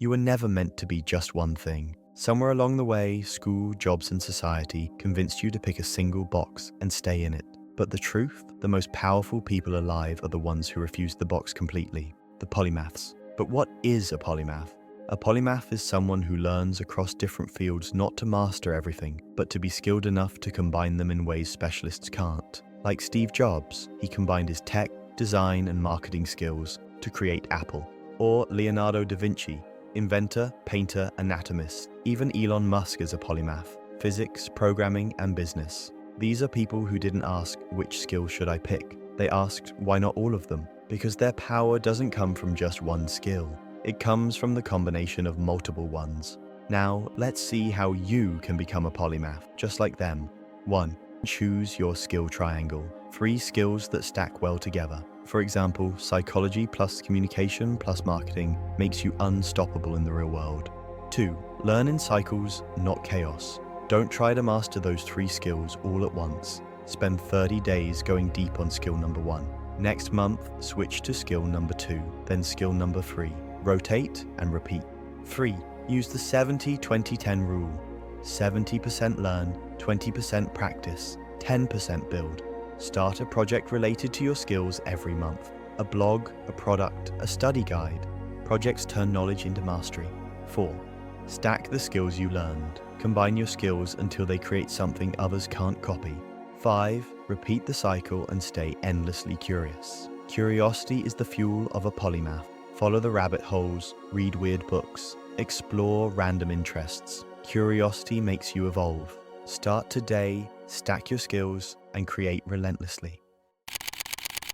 You were never meant to be just one thing. Somewhere along the way, school, jobs, and society convinced you to pick a single box and stay in it. But the truth? The most powerful people alive are the ones who refuse the box completely, the polymaths. But what is a polymath? A polymath is someone who learns across different fields not to master everything, but to be skilled enough to combine them in ways specialists can't. Like Steve Jobs, he combined his tech, design, and marketing skills to create Apple. Or Leonardo da Vinci, inventor, painter, anatomist. Even Elon Musk is a polymath: physics, programming, and business. These are people who didn't ask, which skill should I pick? They asked, why not all of them? Because their power doesn't come from just one skill. It comes from the combination of multiple ones. Now, let's see how you can become a polymath, just like them. 1. Choose your skill triangle. 3 skills that stack well together. For example, psychology plus communication plus marketing makes you unstoppable in the real world. 2. Learn in cycles, not chaos. Don't try to master those 3 skills all at once. Spend 30 days going deep on skill number 1. Next month, switch to skill number 2, then skill number 3. Rotate and repeat. 3. Use the 70-20-10 rule. 70% learn, 20% practice, 10% build. Start a project related to your skills every month. A blog, a product, a study guide. Projects turn knowledge into mastery. 4. Stack the skills you learned. Combine your skills until they create something others can't copy. 5. Repeat the cycle and stay endlessly curious. Curiosity is the fuel of a polymath. Follow the rabbit holes, read weird books, explore random interests. Curiosity makes you evolve. Start today, stack your skills, and create relentlessly.